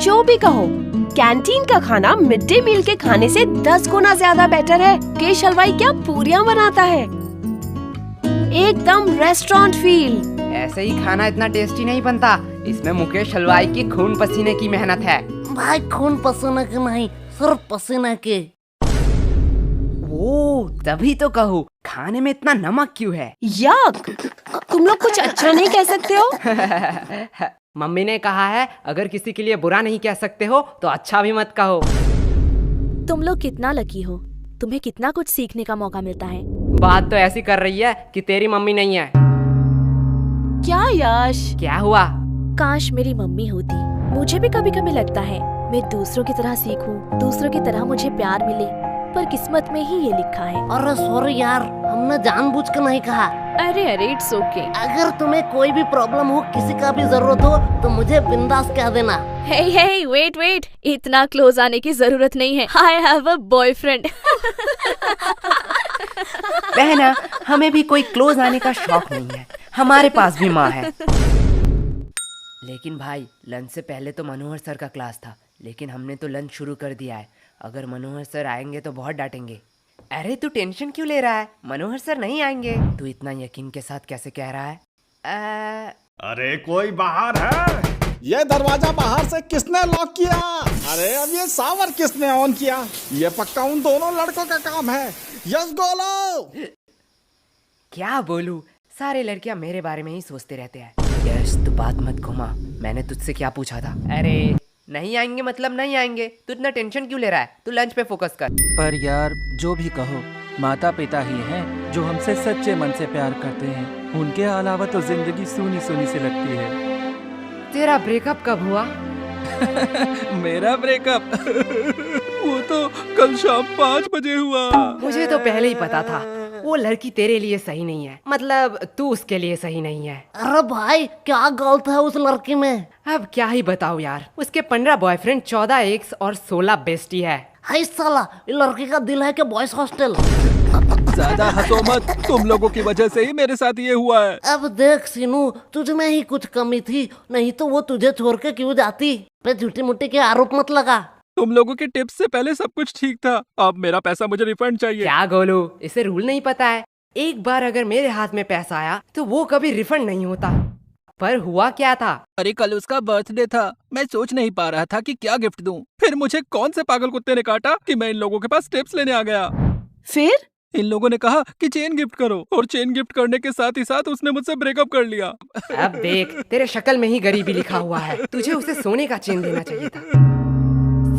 जो भी कहो, कैंटीन का खाना मिड डे मील के खाने से 10 गुना ज्यादा बेटर है। मुकेश हलवाई क्या पूरियां बनाता है, एकदम रेस्टोरेंट फील। ऐसे ही खाना इतना टेस्टी नहीं बनता, इसमें मुकेश हलवाई की खून पसीने की मेहनत है। भाई खून पसीने के नहीं, सिर्फ पसीने के। ओ, तभी तो कहूँ खाने में इतना नमक क्यों है। यक, तुम लोग कुछ अच्छा नहीं कह सकते हो? मम्मी ने कहा है अगर किसी के लिए बुरा नहीं कह सकते हो तो अच्छा भी मत कहो। तुम लोग कितना लकी हो, तुम्हें कितना कुछ सीखने का मौका मिलता है। बात तो ऐसी कर रही है कि तेरी मम्मी नहीं है। क्या यश? क्या हुआ? काश मेरी मम्मी होती। मुझे भी कभी कभी लगता है मैं दूसरों की तरह सीखूं, दूसरों की तरह मुझे प्यार मिले, पर किस्मत में ही ये लिखा है। अरे सॉरी यार, हमने जानबूझ कर नहीं कहा। अरे इट्स ओके। अगर तुम्हें कोई भी प्रॉब्लम हो, किसी का भी जरूरत हो तो मुझे बिंदास कह देना। हे वेट, इतना क्लोज आने की जरूरत नहीं है। I have a boyfriend. बहना, हमें भी कोई क्लोज आने का शौक नहीं है, हमारे पास भी माँ है। लेकिन भाई, लंच से पहले तो मनोहर सर का क्लास था, लेकिन हमने तो लंच शुरू कर दिया है। अगर मनोहर सर आएंगे तो बहुत डांटेंगे। अरे तू टेंशन क्यों ले रहा है, मनोहर सर नहीं आएंगे। तू इतना यकीन के साथ कैसे कह रहा है? अरे कोई बाहर है? ये दरवाजा बाहर से किसने लॉक किया? अरे अब ये सावर किसने ऑन किया? ये पक्का उन दोनों लड़कों का काम है। यस बोलो। क्या बोलूं, सारे लड़कियां मेरे बारे में ही सोचते रहते हैं। यस तू बात मत घुमा, मैंने तुझसे क्या पूछा था? अरे नहीं आएंगे मतलब नहीं आएंगे, तू इतना टेंशन क्यों ले रहा है? तू लंच पे फोकस कर। पर यार जो भी कहो, माता पिता ही हैं जो हमसे सच्चे मन से प्यार करते हैं। उनके अलावा तो जिंदगी सूनी सूनी सी लगती है। तेरा ब्रेकअप कब हुआ? मेरा ब्रेकअप वो तो कल शाम 5 बजे हुआ। मुझे तो पहले ही पता था वो लड़की तेरे लिए सही नहीं है, मतलब तू उसके लिए सही नहीं है। अरे भाई क्या गलत है उस लड़की में? अब क्या ही बताओ यार, उसके 15 बॉयफ्रेंड, 14 एक्स और 16 बेस्टी है। हाय साला, ये लड़की का दिल है कि बॉयज हॉस्टल। ज्यादा हंसो मत, तुम लोगों की वजह से ही मेरे साथ ये हुआ है। अब देख सीनू, तुझ में ही कुछ कमी थी, नहीं तो वो तुझे छोड़ के क्यों जाती? पे झूठी मुट्ठी के आरोप मत लगा। तुम लोगों के टिप्स से पहले सब कुछ ठीक था, अब मेरा पैसा मुझे रिफंड चाहिए। क्या गोलू, इसे रूल नहीं पता है? एक बार अगर मेरे हाथ में पैसा आया तो वो कभी रिफंड नहीं होता। पर हुआ क्या था? अरे कल उसका बर्थडे था, मैं सोच नहीं पा रहा था कि क्या गिफ्ट दूं। फिर मुझे कौन से पागल कुत्ते ने काटा कि मैं इन लोगों के पास टिप्स लेने आ गया। फिर इन लोगों ने कहा कि चेन गिफ्ट करो, और चेन गिफ्ट करने के साथ ही साथ उसने मुझसे ब्रेकअप कर लिया। अब देख, तेरे शक्ल में ही गरीबी लिखा हुआ है। तुझे उसे सोने का चेन देना चाहिए था।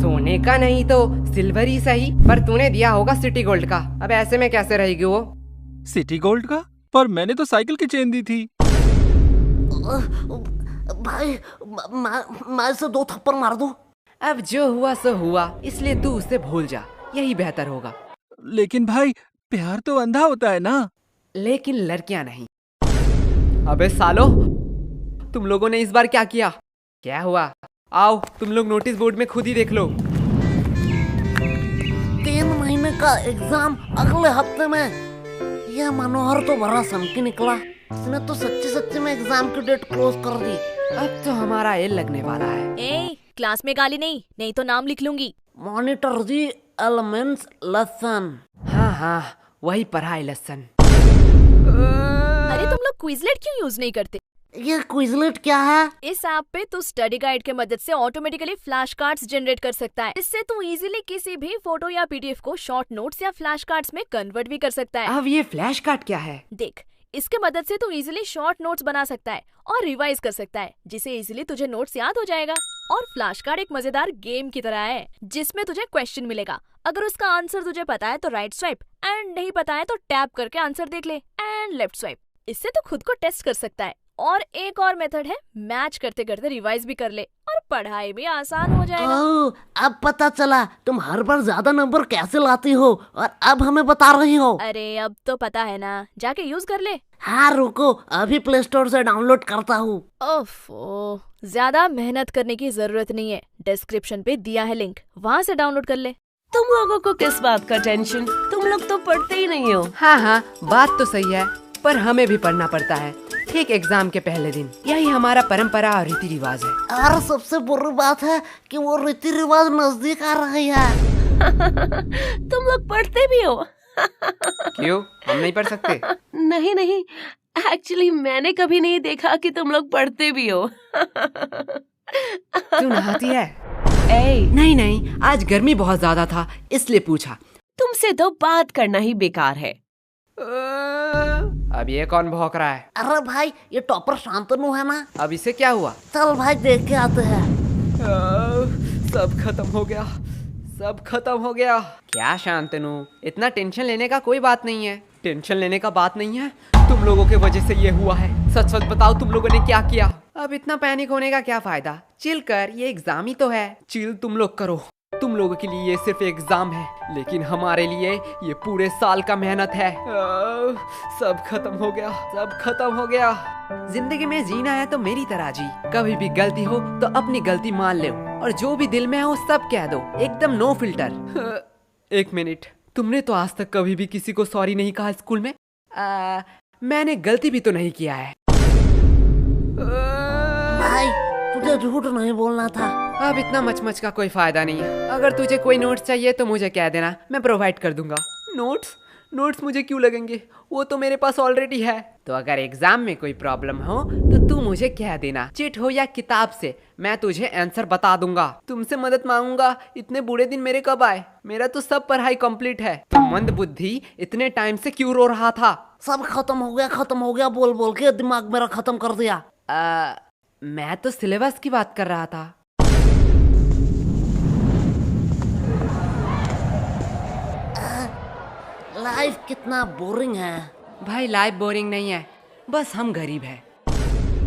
सोने का नहीं तो सिल्वर ही सही, पर तूने दिया होगा सिटी गोल्ड का। अब ऐसे में कैसे रहेगी वो? सिटी गोल्ड का? पर मैंने तो साइकिल की चेन दी थी। भाई मैं इसे 2 थप्पड़ मार दूं? अब जो हुआ सो हुआ, इसलिए तू उसे भूल जा, यही बेहतर होगा। लेकिन भाई प्यार तो अंधा होता है ना। लेकिन लड़कियां नहीं। अबे सालो, तुम लोगों ने इस बार क्या किया? क्या हुआ? आओ तुम लोग नोटिस बोर्ड में खुद ही देख लो। 3 महीने का एग्जाम अगले हफ्ते में। यह मनोहर तो बड़ा सनकी निकला, इसने तो सच्ची में एग्जाम की डेट क्लोज कर दी। अब तो हमारा एल लगने वाला है। ए, क्लास में गाली नहीं तो नाम लिख लूंगी। Monitor the elements lesson. हाँ, वही पढ़ाई लेसन। अरे तुम लोग क्विजलेट क्यों यूज नहीं करते? ये क्विजलेट क्या है? इस ऐप पे तू स्टडी गाइड के मदद से ऑटोमेटिकली फ्लैश कार्ड्स जनरेट कर सकता है। इससे तू इजीली किसी भी फोटो या पीडीएफ को शॉर्ट नोट्स या फ्लैश कार्ड्स में कन्वर्ट भी कर सकता है। अब ये फ्लैश कार्ड क्या है? देख, इसके मदद से तू इजीली शॉर्ट नोट्स बना सकता है और रिवाइज कर सकता है, जिससे इजीली तुझे नोट्स याद हो जाएगा। और फ्लैश कार्ड एक मजेदार गेम की तरह है, जिसमें तुझे क्वेश्चन मिलेगा। अगर उसका आंसर तुझे पता है तो राइट स्वाइप, एंड नहीं पता है तो टैप करके आंसर देख ले, एंड लेफ्ट स्वाइप। इससे तू खुद को टेस्ट कर सकता है। और एक और मेथड है, मैच करते करते रिवाइज भी कर ले और पढ़ाई भी आसान हो जाएगा। ओह, अब पता चला तुम हर बार ज्यादा नंबर कैसे लाती हो और अब हमें बता रही हो। अरे अब तो पता है ना, जाके यूज कर ले। हाँ रुको, अभी प्ले स्टोर से डाउनलोड करता हूँ। ओफो, ज्यादा मेहनत करने की जरूरत नहीं है, डिस्क्रिप्शन पे दिया है लिंक, वहाँ से डाउनलोड कर ले। तुम लोगों को किस बात का टेंशन? तुम लोग तो पढ़ते ही नहीं हो। हाँ, बात तो सही है, पर हमें भी पढ़ना पड़ता है। ठीक एग्जाम के पहले दिन। यही हमारा परंपरा और रीति रिवाज है। और सबसे बुरी बात है कि वो रीति रिवाज नजदीक आ रही है। तुम लोग पढ़ते भी हो? क्यों, हम नहीं पढ़ सकते? नहीं नहीं, एक्चुअली मैंने कभी नहीं देखा कि तुम लोग पढ़ते भी हो। तू नहाती है? ए, नहीं नहीं, आज गर्मी बहुत ज्यादा था इसलिए पूछा। तुमसे तो बात करना ही बेकार है। अब ये कौन भौंक रहा है? अरे भाई, ये टॉपर शांतनु है ना? अब इसे क्या हुआ? चल भाई देख के आते हैं। सब खत्म हो गया, सब खत्म हो गया। क्या शांतनु, इतना टेंशन लेने का कोई बात नहीं है। टेंशन लेने का बात नहीं है, तुम लोगों के वजह से ये हुआ है। सच सच बताओ, तुम लोगों ने क्या किया? अब इतना पैनिक होने का क्या फायदा? चिल कर, ये एग्जाम ही तो है। चिल तुम लोग करो। तुम लोगों के लिए ये सिर्फ एग्जाम है, लेकिन हमारे लिए ये पूरे साल का मेहनत है। सब खत्म हो गया, सब खत्म हो गया। जिंदगी में जीना है तो मेरी तरह जी। कभी भी गलती हो तो अपनी गलती मान लो, और जो भी दिल में हो सब कह दो, एकदम नो फिल्टर। एक मिनट, तुमने तो आज तक कभी भी किसी को सॉरी नहीं कहा स्कूल में? मैंने गलती भी तो नहीं किया है। भाई तुझे झूठ नहीं बोलना था। अब इतना मचमच का कोई फायदा नहीं है। अगर तुझे कोई नोट्स चाहिए तो मुझे कह देना, मैं प्रोवाइड कर दूंगा। नोट्स मुझे क्यों लगेंगे? वो तो मेरे पास ऑलरेडी है। तो अगर एग्जाम में कोई प्रॉब्लम हो तो तू मुझे कह देना, चिट हो या किताब से, मैं तुझे आंसर बता दूंगा। तुमसे मदद मांगूंगा। इतने बुरे दिन मेरे कब आए? मेरा तो सब पढ़ाई कंप्लीट है। तो मंद बुद्धि इतने टाइम से क्यों रो रहा था? सब खत्म हो गया बोल बोल के दिमाग मेरा खत्म कर दिया। मैं तो सिलेबस की बात कर रहा था। लाइफ कितना बोरिंग है। भाई लाइफ बोरिंग नहीं है, बस हम गरीब हैं।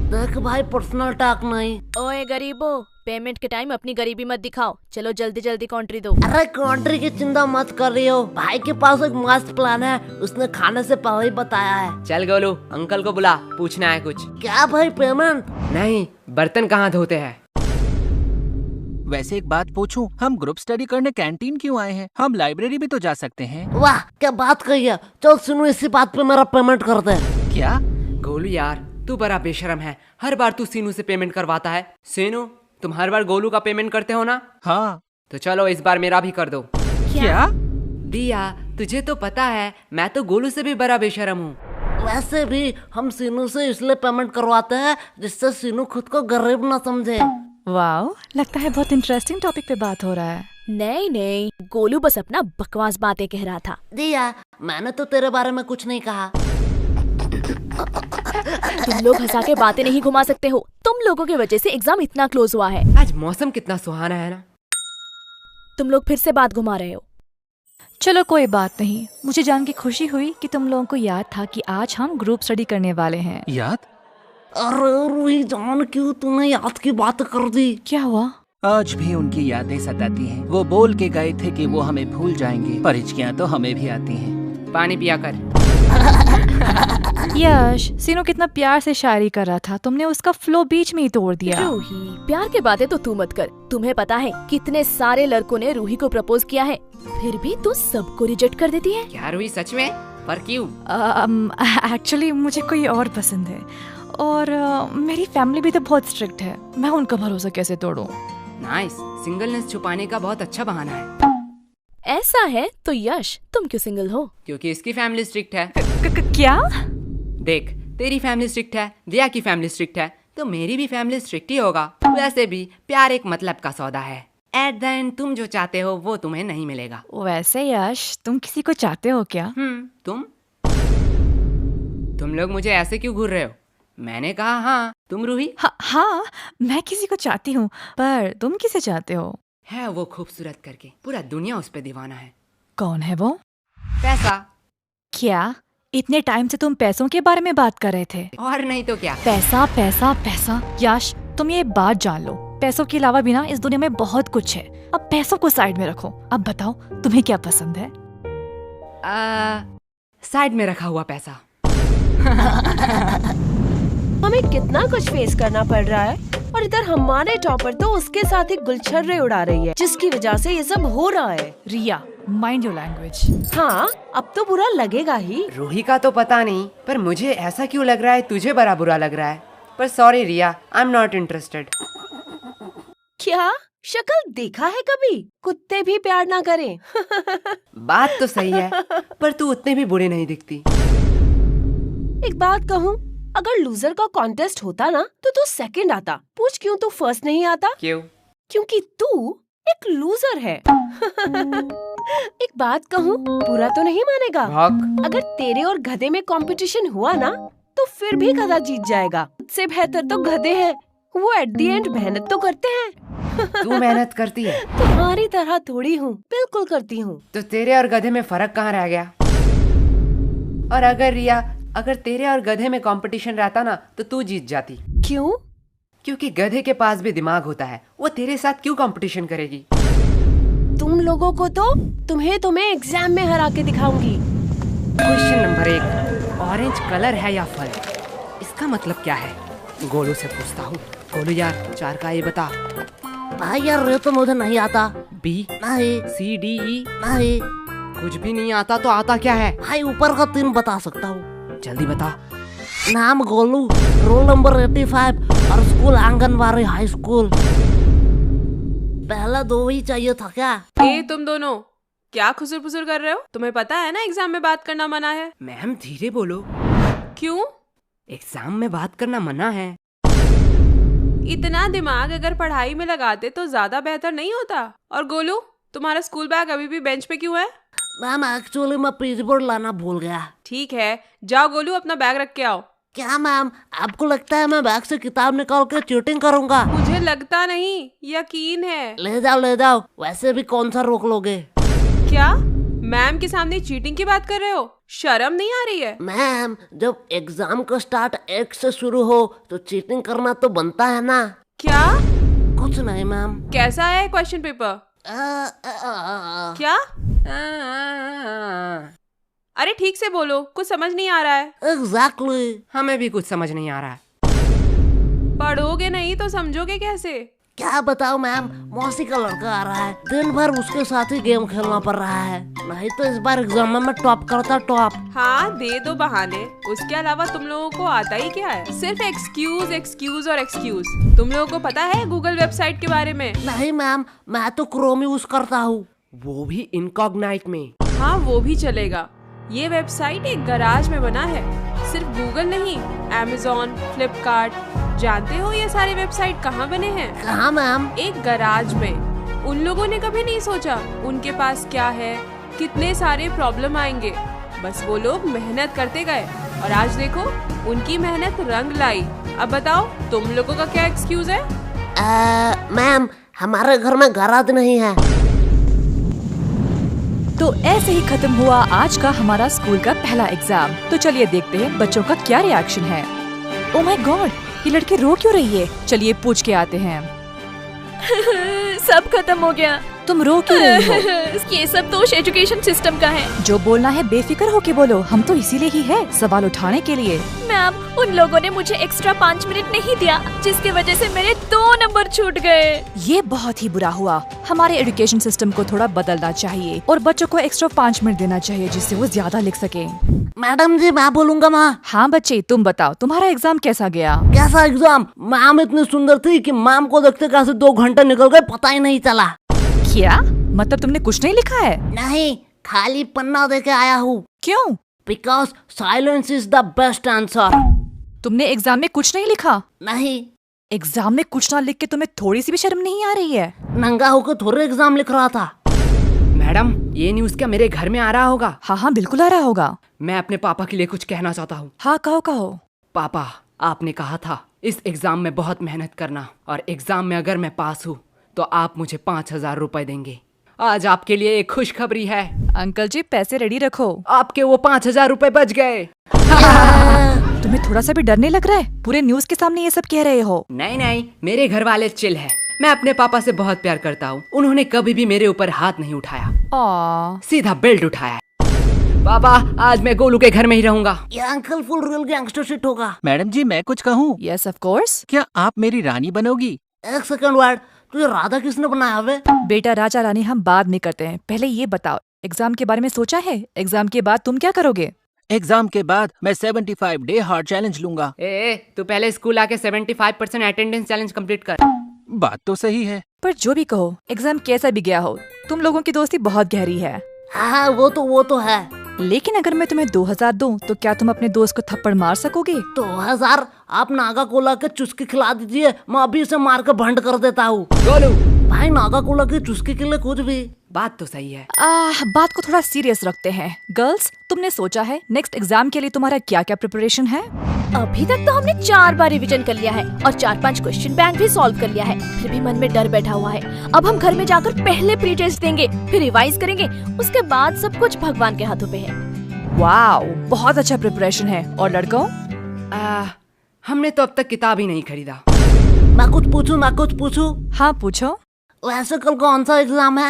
देख भाई, पर्सनल टॉक नहीं। ओए गरीबो, पेमेंट के टाइम अपनी गरीबी मत दिखाओ। चलो जल्दी जल्दी कॉन्ट्री दो। अरे कंट्री की चिंता मत कर रही हो, भाई के पास एक मस्त प्लान है, उसने खाने से पहले ही बताया है। चल गोलू, अंकल को बुला, पूछना है कुछ। क्या भाई, पेमेंट? नहीं, बर्तन कहाँ धोते हैं? वैसे एक बात पूछूं, हम ग्रुप स्टडी करने कैंटीन क्यों आए हैं? हम लाइब्रेरी भी तो जा सकते हैं। वाह क्या बात कही है। चल सुनो, इसी बात पे मेरा पेमेंट कर दे। क्या? गोलू यार, तू बड़ा बेशरम है। हर बार तू सीनू से पेमेंट करवाता है। सीनू, तुम हर बार गोलू का पेमेंट करते हो ना? हाँ। तो चलो इस बार मेरा भी कर दो। क्या? दिया, तुझे तो पता है मैं तो गोलू से भी बड़ा बेशरम हूँ। वैसे भी हम सीनू से इसलिए पेमेंट करवाते हैं जिससे सीनू खुद को गरीब न समझे। वाओ, लगता है बहुत इंटरेस्टिंग टॉपिक पे बात हो रहा है। नहीं, गोलू बस अपना बकवास बातें कह रहा था। दिया, मैंने तो तेरे बारे में कुछ नहीं कहा। तुम लोग हंसा के बातें नहीं घुमा सकते हो। तुम लोगों की वजह से एग्जाम इतना क्लोज हुआ है। आज मौसम कितना सुहाना है ना। तुम लोग फिर से बात घुमा रहे हो। चलो कोई बात नहीं, मुझे जान के खुशी हुई कि तुम लोगों को याद था कि आज हम ग्रुप स्टडी करने वाले हैं। याद? अरे रूही जान, क्यों तूने याद की बात कर दी? क्या हुआ? आज भी उनकी यादें सताती हैं। वो बोल के गए थे कि वो हमें भूल जाएंगे, पर हिचकियां तो हमें भी आती हैं। पानी पिया कर। यश, सीनू कितना प्यार से शायरी कर रहा था, तुमने उसका फ्लो बीच में ही तोड़ दिया। रूही, प्यार के बातें तो तू मत कर। तुम्हें पता है कितने सारे लड़कों ने रूही को प्रपोज किया है, फिर भी तू सबको रिजेक्ट कर देती है। क्या रूही, सच में? पर क्यों? एक्चुअली मुझे कोई और पसंद है, और मेरी फैमिली भी तो बहुत स्ट्रिक्ट है। मैं उनका भरोसा कैसे तोड़ूं? नाइस, सिंगलनेस छुपाने का बहुत अच्छा बहाना है। ऐसा है तो यश, तुम क्यों सिंगल हो? क्योंकि इसकी फैमिली स्ट्रिक्ट है। क्या? देख, तेरी फैमिली स्ट्रिक्ट है, दिया की फैमिली स्ट्रिक्ट है, तो मेरी भी फैमिली स्ट्रिक्ट ही होगा। वैसे भी प्यार एक मतलब का सौदा है। एट द एंड तुम जो चाहते हो वो तुम्हें नहीं मिलेगा। वैसे यश, तुम किसी को चाहते हो क्या? तुम लोग मुझे ऐसे क्यों घूर रहे हो? मैंने कहा हाँ। तुम रूही? हाँ, मैं किसी को चाहती हूँ, पर तुम किसे चाहते हो? है वो खूबसूरत करके, पूरा दुनिया उस पे दीवाना है। कौन है वो? पैसा। क्या? इतने टाइम से तुम पैसों के बारे में बात कर रहे थे? और नहीं तो क्या। पैसा पैसा पैसा। यश, तुम ये बात जान लो, पैसों के अलावा भी ना इस दुनिया में बहुत कुछ है। अब पैसों को साइड में रखो। अब बताओ तुम्हें क्या पसंद है? साइड में रखा हुआ पैसा। हमें कितना कुछ फेस करना पड़ रहा है, और इधर हमारे टॉपर तो उसके साथ ही गुलछर्रे उड़ा रही है, जिसकी वजह से ये सब हो रहा है। रिया, माइंड योर लैंग्वेज। हाँ, अब तो बुरा लगेगा ही। रूही का तो पता नहीं, पर मुझे ऐसा क्यों लग रहा है तुझे बड़ा बुरा लग रहा है। पर sorry Riya, I am not interested. क्या शक्ल देखा है कभी? कुत्ते भी प्यार ना करें। बात तो सही है, पर तू उतने भी बुरे नहीं दिखती। एक बात कहूँ, अगर लूजर का कॉन्टेस्ट होता ना तो तू सेकंड आता। पूछ क्यों तू फर्स्ट नहीं आता? क्यों? क्योंकि तू एक लूजर है। एक बात कहूँ, बुरा तो नहीं मानेगा? भौंक। अगर तेरे और गधे में कंपटीशन हुआ ना तो फिर भी गधा जीत जाएगा। उससे बेहतर तो गधे हैं, वो एट द एंड मेहनत तो करते हैं। तू मेहनत करती है? तुम्हारी तरह थोड़ी हूँ, बिल्कुल करती हूँ। तो तेरे और गधे में फर्क कहाँ रह गया? और अगर रिया, अगर तेरे और गधे में कंपटीशन रहता ना तो तू जीत जाती। क्यों? क्योंकि गधे के पास भी दिमाग होता है, वो तेरे साथ क्यों कंपटीशन करेगी? तुम लोगों को तो तुम्हें एग्जाम में हरा के दिखाऊंगी। क्वेश्चन नंबर 1, ऑरेंज कलर है या फल? इसका मतलब क्या है? गोलू से पूछता हूँ। गोलू यार, 4 का ये बता। भाई यार ये तो मुझे नहीं आता। बी, नहीं। सी, डी, ई? नहीं कुछ भी नहीं आता तो आता क्या है? भाई, ऊपर का 3 बता सकता हूँ। जल्दी बता। नाम गोलू, रोल नंबर 85 और स्कूल आंगनबाड़ी हाई स्कूल। पहला 2 ही चाहिए था क्या? ए तुम दोनों क्या खुसुर फुसुर कर रहे हो? तुम्हें पता है ना एग्जाम में बात करना मना है। मैम धीरे बोलो। क्यों? एग्जाम में बात करना मना है। इतना दिमाग अगर पढ़ाई में लगाते तो ज्यादा बेहतर नहीं होता। और गोलू, तुम्हारा स्कूल बैग अभी भी बेंच पे क्यों है? मैम एक्चुअली मैं पेज बोर्ड लाना भूल गया। ठीक है, जाओ गोलू अपना बैग रख के आओ। क्या मैम, आपको लगता है मैं बैग से किताब निकाल के चीटिंग करूंगा? मुझे लगता नहीं, यकीन है। ले जाओ, वैसे भी कौन सा रोक लोगे? क्या मैम के सामने चीटिंग की बात कर रहे हो? शर्म नहीं आ रही है? मैम, जब एग्जाम का स्टार्ट 1 से शुरू हो तो चीटिंग करना तो बनता है ना। क्या? कुछ नहीं मैम। कैसा है क्वेश्चन पेपर? क्या? अरे ठीक से बोलो, कुछ समझ नहीं आ रहा है। एग्जैक्टली। हमें भी कुछ समझ नहीं आ रहा है। पढ़ोगे नहीं तो समझोगे कैसे? क्या बताओ मैम, मौसी का लड़का आ रहा है, दिन भर उसके साथ ही गेम खेलना पड़ रहा है। नहीं तो इस बार एग्जाम में मैं टॉप करता टॉप। हाँ, दे दो बहाने। उसके अलावा तुम लोगों को आता ही क्या है? सिर्फ एक्सक्यूज एक्सक्यूज और एक्सक्यूज। तुम लोगों को पता है गूगल वेबसाइट के बारे में? नहीं मैम, मैं तो क्रोम यूज करता हूँ। वो भी इनकॉग्नाइट में। हाँ, वो भी चलेगा। ये वेबसाइट एक गराज में बना है। सिर्फ गूगल नहीं, Amazon, फ्लिपकार्ट। जानते हो ये सारे वेबसाइट कहाँ बने हैं? कहाँ मैम? एक गराज में। उन लोगों ने कभी नहीं सोचा उनके पास क्या है, कितने सारे प्रॉब्लम आएंगे। बस वो लोग मेहनत करते गए और आज देखो उनकी मेहनत रंग लाई। अब बताओ तुम लोगों का क्या एक्सक्यूज है? मैम, हमारे घर में गराज नहीं है। तो ऐसे ही खत्म हुआ आज का हमारा स्कूल का पहला एग्जाम। तो चलिए देखते हैं बच्चों का क्या रिएक्शन है। ओह माय गॉड, ये लड़की रो क्यों रही है? चलिए पूछ के आते हैं। सब खत्म हो गया। तुम रो क्यों रही हो? ये सब दोष एजुकेशन सिस्टम का है। जो बोलना है बेफिक्र होके बोलो, हम तो इसीलिए ही है, सवाल उठाने के लिए। मैम, उन लोगों ने मुझे एक्स्ट्रा 5 मिनट नहीं दिया, जिसकी वजह से मेरे 2 नंबर छूट गए। ये बहुत ही बुरा हुआ। हमारे एजुकेशन सिस्टम को थोड़ा बदलना चाहिए और बच्चों को एक्स्ट्रा 5 मिनट देना चाहिए, जिससे वो ज्यादा लिख सके। मैडम जी, मैं बोलूंगा माँ। हाँ बच्चे, तुम बताओ तुम्हारा एग्जाम कैसा गया? कैसा एग्जाम? मैम इतनी सुंदर थी कि मैम को देखते कैसे 2 घंटे निकल गए पता ही नहीं चला। क्या मतलब तुमने कुछ नहीं लिखा है? नहीं, खाली पन्ना दे के आया हूँ। क्यों? Because silence is the best answer. तुमने एग्जाम में कुछ नहीं लिखा? नहीं। एग्जाम में कुछ ना लिख के तुम्हें थोड़ी सी भी शर्म नहीं आ रही है? नंगा होकर थोड़े एग्जाम लिख रहा था। मैडम, ये न्यूज़ क्या मेरे घर में आ रहा होगा? हाँ हाँ बिल्कुल आ रहा होगा। मैं अपने पापा के लिए कुछ कहना चाहता हूँ। हाँ कहो कहो। पापा, आपने कहा था इस एग्जाम में बहुत मेहनत करना और एग्जाम में अगर मैं पास हूँ तो आप मुझे 5,000 रुपए देंगे। आज आपके लिए एक खुशखबरी है। अंकल जी पैसे रेडी रखो। आपके वो 5,000 रुपए बच गए। तुम्हें थोड़ा सा भी डर नहीं लग रहा है? पूरे न्यूज़ के सामने ये सब कह रहे हो। नहीं नहीं, मेरे घर वाले चिल है। मैं अपने पापा से बहुत प्यार करता हूँ। उन्होंने कभी भी मेरे ऊपर हाथ नहीं उठाया, सीधा बेल्ट उठाया। पापा, आज मैं गोलू के घर में ही रहूंगा। ये uncle full real gangster shit होगा। मैडम जी, मैं कुछ कहूँ? Yes of course. क्या आप मेरी रानी बनोगी? एक सेकंड वर्ड, तुझे राधा किसने बनाया? वे बेटा, राजा रानी हम बाद में करते हैं, पहले ये बताओ एग्जाम के बारे में सोचा है? एग्जाम के बाद तुम क्या करोगे? एग्जाम के बाद मैं 75 डे हार्ड चैलेंज लूंगा। तू पहले स्कूल आके 75% अटेंडेंस चैलेंज कंप्लीट कर। बात तो सही है। पर जो भी कहो, एग्जाम कैसा भी गया हो, तुम लोगों की दोस्ती बहुत गहरी है। हाँ वो तो है। लेकिन अगर मैं तुम्हें 2000 दूं, तो क्या तुम अपने दोस्त को थप्पड़ मार सकोगे? 2000? आप नागा कोला के चुस्की खिला दीजिए, मैं अभी इसे मार के भंड कर देता हूँ। गोलू, भाई नागा कोला की चुस्की के लिए कुछ भी। बात तो सही है। बात को थोड़ा सीरियस रखते हैं। गर्ल्स, तुमने सोचा है नेक्स्ट एग्जाम के लिए तुम्हारा क्या क्या प्रिपरेशन है? अभी तक तो हमने 4 बार रिवीजन कर लिया है और 4-5 क्वेश्चन बैंक भी सॉल्व कर लिया है। फिर भी मन में डर बैठा हुआ है। अब हम घर में जाकर पहले प्री टेस्ट देंगे, फिर रिवाइज करेंगे, उसके बाद सब कुछ भगवान के हाथों पे है। वाओ, बहुत अच्छा प्रिपरेशन है। और लड़कों? हमने तो अब तक किताब ही नहीं खरीदा। मैं कुछ पूछूं? हाँ पूछो। वैसे कल कौन सा एग्जाम है?